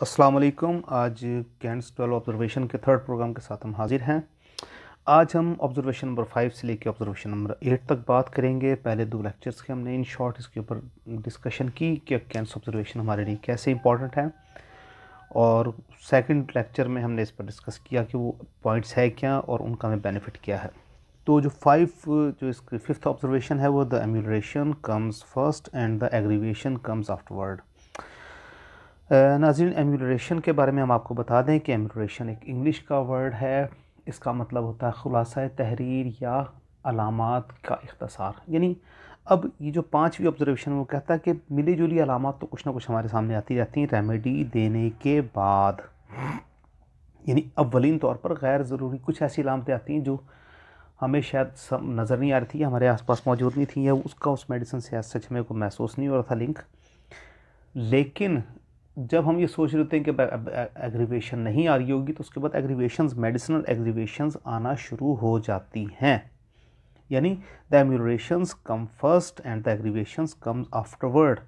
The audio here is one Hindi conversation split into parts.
अस्सलाम वालेकुम। आज कैंट्स 12 ऑब्जर्वेशन के थर्ड प्रोग्राम के साथ हम हाजिर हैं। आज हम ऑब्जर्वेशन नंबर 5 से लेकर ऑब्जर्वेशन नंबर 8 तक बात करेंगे। पहले दो लेक्चर्स के हमने इन शॉर्ट इसके ऊपर डिस्कशन की कि कैंट्स ऑब्जर्वेशन हमारे लिए कैसे इंपॉर्टेंट है, और सेकंड लेक्चर में हमने इस पर डिस्कस किया कि वो पॉइंट्स है क्या और उनका हमें बेनिफिट क्या है। तो जो इसकी फिफ्थ ऑब्जर्वेशन है वो the amelioration comes first and the aggravation comes afterward. नाज़रीन, एम्यूलरेशन के बारे में हम आपको बता दें कि एम्यूलरेशन एक इंग्लिश का वर्ड है। इसका मतलब होता है खुलासा तहरीर या अलामात का इख्तसार। यानी अब ये जो पांचवी ऑब्जर्वेशन वो कहता है कि मिली जुली अलामात तो कुछ ना कुछ हमारे सामने आती रहती हैं रेमेडी देने के बाद। यानी अव्वलीन तौर पर गैर ज़रूरी कुछ ऐसी अलामतें आती हैं जो हमें शायद नज़र नहीं आ रही थी, हमारे आसपास मौजूद नहीं थी, या उसका उस मेडिसिन से सच में को महसूस नहीं हो रहा था लिंक। लेकिन जब हम ये सोच रहे थे कि एग्रीवेशन नहीं आ रही होगी तो उसके बाद एग्रीवेशंस, मेडिसिनल एग्रीवेशंस आना शुरू हो जाती हैं। यानी the ameliorations come first and the aggravations come afterward.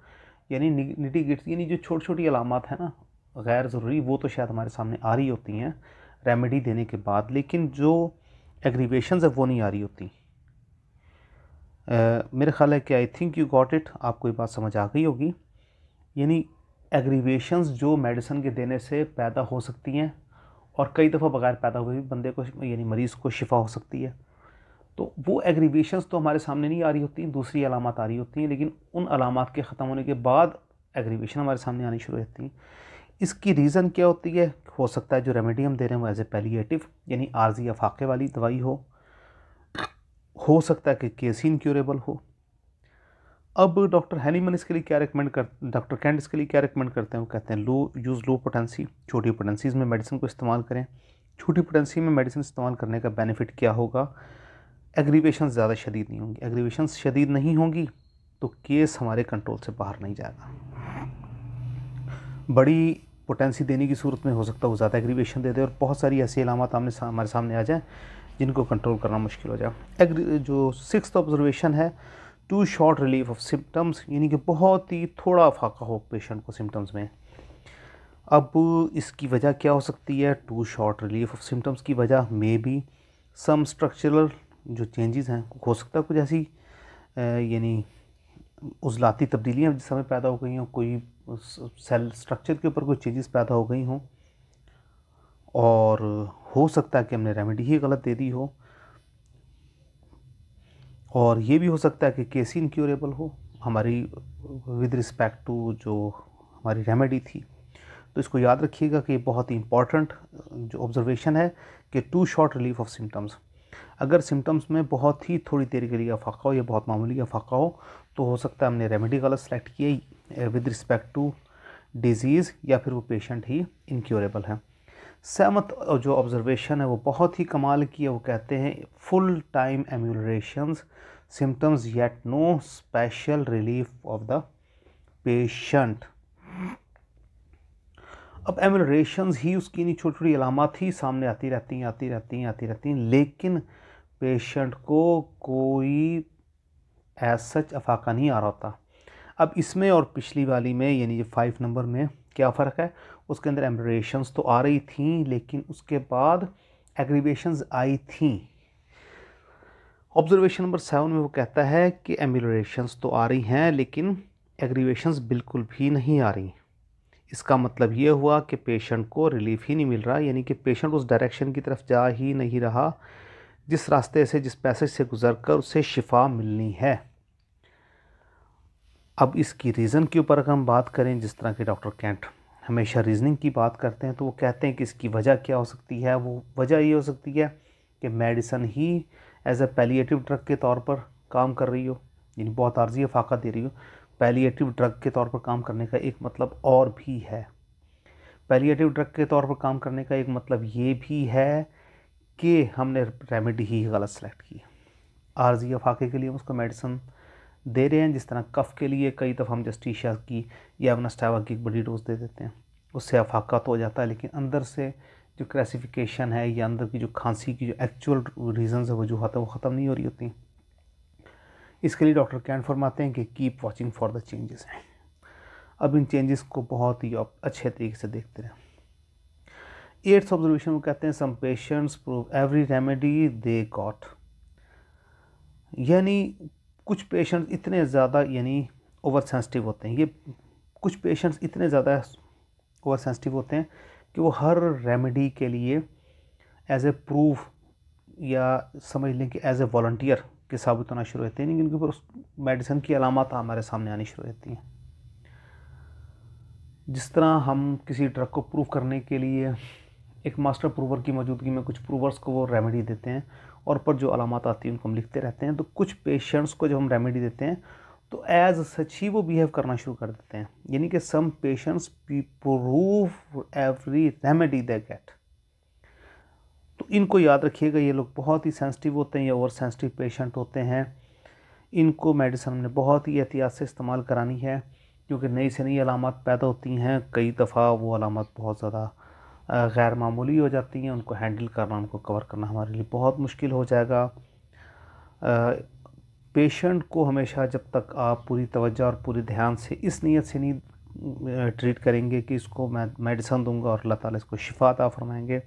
यानी निटिगेट्स, यानी जो छोटी छोटी अलामत है ना गैर ज़रूरी, वो तो शायद हमारे सामने आ रही होती हैं रेमेडी देने के बाद, लेकिन जो एग्रीवेशंस है वो नहीं आ रही होती। मेरे ख्याल है कि I think you got it, आपको ये बात समझ आ गई होगी। यानी एग्रीवेशंस जो मेडिसिन के देने से पैदा हो सकती हैं और कई दफ़ा बगैर पैदा हुए भी बंदे को यानी मरीज़ को शिफा हो सकती है, तो वो एग्रीवेशंस तो हमारे सामने नहीं आ रही होती, दूसरी अलामत आ रही होती हैं, लेकिन उन अलामत के ख़त्म होने के बाद एग्रीवेशन हमारे सामने आनी शुरू होती हैं। इसकी रीज़न क्या होती है? हो सकता है जो रेमेडी हम दे रहे हैं वो एज ए पैलिएटिव यानी आर्जी या फाके वाली दवाई हो सकता है कि केस इनक्यूरेबल हो। अब डॉक्टर हैनीमन इसके लिए क्या रिकमेंड कर डॉक्टर कैंट इसके लिए क्या रिकमेंड करते हैं? वो कहते हैं लो पोटेंसी, छोटी पोटेंसीज़ में मेडिसिन को इस्तेमाल करें। छोटी पोटेंसी में मेडिसिन इस्तेमाल करने का बेनिफिट क्या होगा? एग्रीवेशन ज़्यादा शदीद नहीं होंगी। एग्रीवेशन शदीद नहीं होंगी तो केस हमारे कंट्रोल से बाहर नहीं जाएगा। बड़ी पोटेंसी देने की सूरत में हो सकता है वो ज़्यादा एग्रीवेशन दे दे और बहुत सारी ऐसी अलामत हमारे सामने आ जाए जिनको कंट्रोल करना मुश्किल हो जाए। जो सिक्स्थ ऑब्जर्वेशन है, too short relief of symptoms, यानी कि बहुत ही थोड़ा फाका हो पेशेंट को सिम्टम्स में। अब इसकी वजह क्या हो सकती है? Too short relief of symptoms की वजह मे बी सम स्ट्रक्चरल जो चेंजेस हैं, हो सकता है कुछ ऐसी यानी उज़लाती तब्दीलियाँ जिस समय पैदा हो गई हों, कोई सेल स्ट्रक्चर के ऊपर कोई चेंजेस पैदा हो गई हों, और हो सकता है कि हमने रेमेडी ही गलत दे दी हो, और ये भी हो सकता है कि केस इनक्यूरेबल हो हमारी विद रिस्पेक्ट टू जो हमारी रेमेडी थी। तो इसको याद रखिएगा कि ये बहुत ही इंपॉर्टेंट जो ऑब्जर्वेशन है कि too short relief of symptoms. अगर सिम्टम्स में बहुत ही थोड़ी देर के लिए अफाका हो या बहुत मामूली अफाका हो तो हो सकता है हमने रेमेडी गलत सेलेक्ट किया विद रिस्पेक्ट टू डिजीज़, या फिर वो पेशेंट ही इनक्यूरेबल है। सेवंथ जो ऑब्जर्वेशन है वो बहुत ही कमाल की है। वो कहते हैं full time ameliorations symptoms yet no special relief of the patient. अब एम्यूलरेशंस ही उसकी नहीं छोटी छोटी अलामत ही सामने आती रहती हैं, लेकिन पेशेंट को कोई एज सच अफाका नहीं आ रहा होता। अब इसमें और पिछली वाली में यानी ये 5 नंबर में क्या फ़र्क है? उसके अंदर एम्यूलरेशंस तो आ रही थी लेकिन उसके बाद एग्रीवेशंस आई थी। ऑब्जर्वेशन नंबर 7 में वो कहता है कि एम्यूलरेशंस तो आ रही हैं लेकिन एग्रीवेशंस बिल्कुल भी नहीं आ रही। इसका मतलब ये हुआ कि पेशेंट को रिलीफ ही नहीं मिल रहा, यानी कि पेशेंट उस डायरेक्शन की तरफ जा ही नहीं रहा जिस रास्ते से, जिस पैसेज से गुजरकर उसे शिफा मिलनी है। अब इसकी रीज़न के ऊपर अगर हम बात करें, जिस तरह के डॉक्टर कैंट हमेशा रीजनिंग की बात करते हैं, तो वो कहते हैं कि इसकी वजह क्या हो सकती है? वो वजह ये हो सकती है कि मेडिसिन ही एज ए पैलिएटिव ड्रग के तौर पर काम कर रही हो, यानी बहुत आर्जी फाका दे रही हो। पैलिएटिव ड्रग के तौर पर काम करने का एक मतलब और भी है। पैलिएटिव ड्रग के तौर पर काम करने का एक मतलब ये भी है कि हमने रेमेडी ही गलत सेलेक्ट की। आर्जी फाके के लिए हम उसको मेडिसिन दे रहे हैं, जिस तरह कफ़ के लिए कई दफ़ा हम जस्टिशिया की या अवनास्टावा की एक बड़ी डोज दे देते हैं, उससे अफाका तो हो जाता है, लेकिन अंदर से जो क्लासिफिकेशन है या अंदर की जो खांसी की जो एक्चुअल रीजंस है वजूहत है वो ख़त्म नहीं हो रही होती। इसके लिए डॉक्टर कैंट फरमाते हैं कि keep watching for the changes हैं। अब इन चेंजेस को बहुत ही अच्छे तरीके से देखते रहें। 8th ऑब्जर्वेशन वो कहते हैं some patients prove every remedy they got, यानी कुछ पेशेंट्स इतने ज़्यादा यानी ओवर सेंसिटिव होते हैं, ये कुछ पेशेंट्स इतने ज़्यादा ओवर सेंसिटिव होते हैं कि वो हर रेमेडी के लिए एज ए प्रूफ या समझ लें कि एज ए वॉलंटियर के साबित होना शुरू होते हैं, उनके ऊपर उस मेडिसिन की अलामत हमारे सामने आनी शुरू होती हैं। जिस तरह हम किसी ड्रग को प्रूव करने के लिए एक मास्टर प्रूवर की मौजूदगी में कुछ प्रूवर्स को वो रेमेडी देते हैं और पर जो अलामत आती है उनको हम लिखते रहते हैं, तो कुछ पेशेंट्स को जब हम रेमेडी देते हैं तो एज सच ही वो बिहेव करना शुरू कर देते हैं, यानी कि some patients prove every remedy they get. तो इनको याद रखिएगा, ये लोग बहुत ही सेंसिटिव होते हैं या ओवर सेंसिटिव पेशेंट होते हैं, इनको मेडिसिन ने बहुत ही एहतियात से इस्तेमाल करानी है क्योंकि नई से नई अलामत पैदा होती हैं, कई दफ़ा वो अलामत बहुत ज़्यादा गैर मामूली हो जाती हैं, उनको हैंडल करना, उनको कवर करना हमारे लिए बहुत मुश्किल हो जाएगा। पेशेंट को हमेशा जब तक आप पूरी तवज्जो और पूरी ध्यान से इस नीयत से नहीं ट्रीट करेंगे कि इसको मैं मेडिसिन दूंगा और अल्लाह ताला इसको शिफा अता फरमाएंगे,